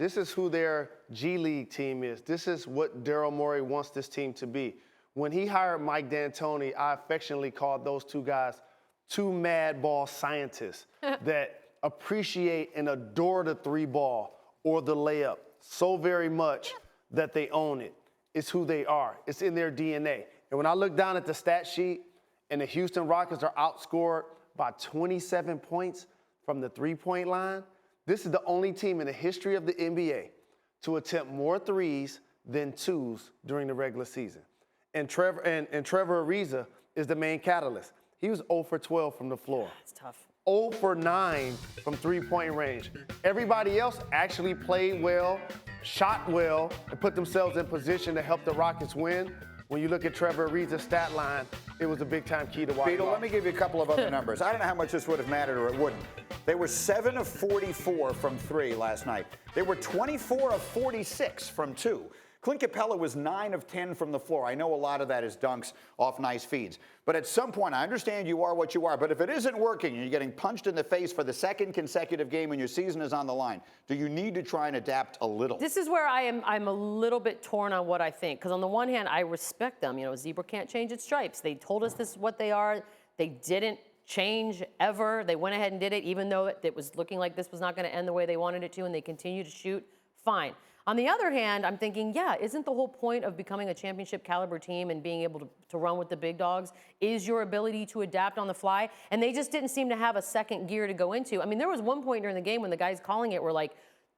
This is who their G League team is. This is what Daryl Morey wants this team to be. When he hired Mike D'Antoni, I affectionately called those two guys two mad ball scientists that appreciate and adore the three ball or the layup so very much that they own it. It's who they are. It's in their DNA. And when I look down at the stat sheet and the Houston Rockets are outscored by 27 points from the three-point line, this is the only team in the history of the NBA to attempt more threes than twos during the regular season. And Trevor Ariza is the main catalyst. He was 0 for 12 from the floor. That's tough. 0 for 9 from three-point range. Everybody else actually played well, shot well, and put themselves in position to help the Rockets win. When you look at Trevor Ariza's stat line, it was a big-time key to why. Beetle, let me give you a couple of other numbers. I don't know how much this would have mattered or it wouldn't. They were 7 of 44 from 3 last night. They were 24 of 46 from 2. Clint Capella was 9 of 10 from the floor. I know a lot of that is dunks off nice feeds. But at some point, I understand you are what you are, but if it isn't working and you're getting punched in the face for the second consecutive game and your season is on the line, do you need to try and adapt a little? This is where I'm a little bit torn on what I think. Because on the one hand, I respect them. You know, a zebra can't change its stripes. They told us this is what they are. They didn't change ever. They went ahead and did it, even though it was looking like this was not going to end the way they wanted it to, and they continue to shoot. Fine. On the other hand, I'm thinking, yeah, isn't the whole point of becoming a championship caliber team and being able to run with the big dogs is your ability to adapt on the fly? And they just didn't seem to have a second gear to go into. I mean, there was one point during the game when the guys calling it were like,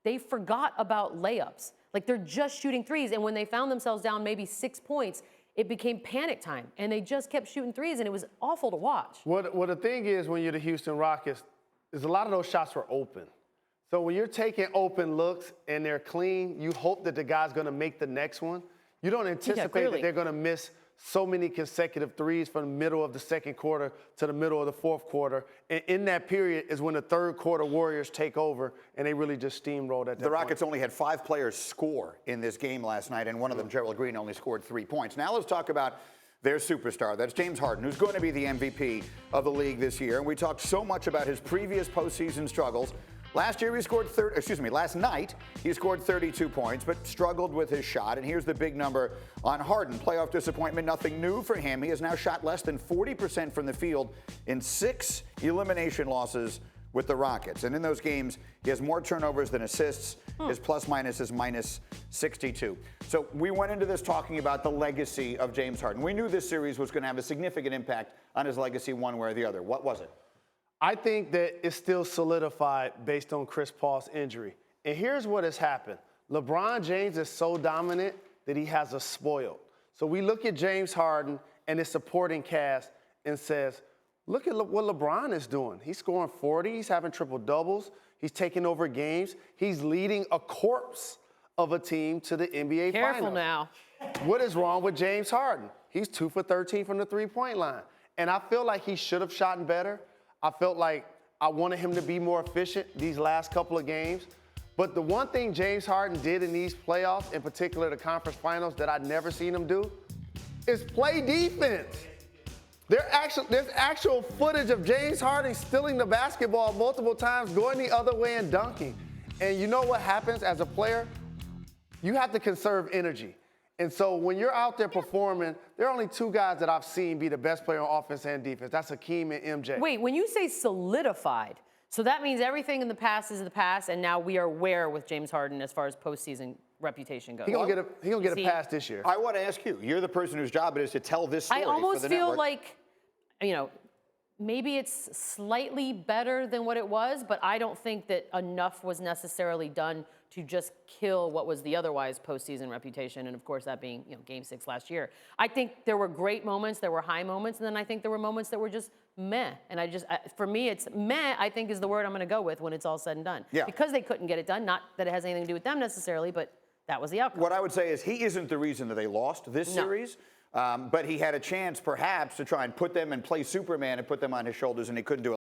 they forgot about layups. Like, they're just shooting threes. And when they found themselves down maybe 6 points, it became panic time. And they just kept shooting threes, and it was awful to watch. Well, the thing is, when you're the Houston Rockets, is a lot of those shots were open. So when you're taking open looks and they're clean, you hope that the guy's going to make the next one. You don't anticipate that they're going to miss so many consecutive threes from the middle of the second quarter to the middle of the fourth quarter. And in that period is when the third quarter Warriors take over, and they really just steamrolled at that The Rockets only had 5 players score in this game last night, and one of them, Gerald Green, only scored 3 points. Now let's talk about their superstar. That's James Harden, who's going to be the MVP of the league this year. And we talked so much about his previous postseason struggles. Last night, he scored 32 points, but struggled with his shot. And here's the big number on Harden. Playoff disappointment, nothing new for him. He has now shot less than 40% from the field in 6 elimination losses with the Rockets. And in those games, he has more turnovers than assists. His plus-minus is minus 62. So we went into this talking about the legacy of James Harden. We knew this series was going to have a significant impact on his legacy one way or the other. What was it? I think that it's still solidified based on Chris Paul's injury. And here's what has happened. LeBron James is so dominant that he has us spoiled. So we look at James Harden and his supporting cast and says, look at what LeBron is doing. He's scoring 40. He's having triple doubles. He's taking over games. He's leading a corpse of a team to the NBA Finals. Careful now. What is wrong with James Harden? He's 2 for 13 from the three-point line. And I feel like he should have shot better. I felt like I wanted him to be more efficient these last couple of games. But the one thing James Harden did in these playoffs, in particular the conference finals, that I'd never seen him do, is play defense. There's actual footage of James Harden stealing the basketball multiple times, going the other way and dunking. And you know what happens as a player? You have to conserve energy. And so when you're out there performing, there are only 2 guys that I've seen be the best player on offense and defense. That's Hakeem and MJ. Wait, when you say solidified, so that means everything in the past is the past, and now we are where with James Harden as far as postseason reputation goes? He's going to get a pass this year. I want to ask you. You're the person whose job it is to tell this story. I almost for the feel network. like, you know, maybe it's slightly better than what it was, but I don't think that enough was necessarily done to just kill what was the otherwise postseason reputation, and of course that being, you know, Game 6 last year. I think there were great moments, there were high moments, and then I think there were moments that were just meh. And for me, it's meh, I think, is the word I'm going to go with when it's all said and done. Yeah. Because they couldn't get it done, not that it has anything to do with them necessarily, but that was the outcome. What I would say is he isn't the reason that they lost this series. But he had a chance, perhaps, to try and put them and play Superman and put them on his shoulders, and he couldn't do it.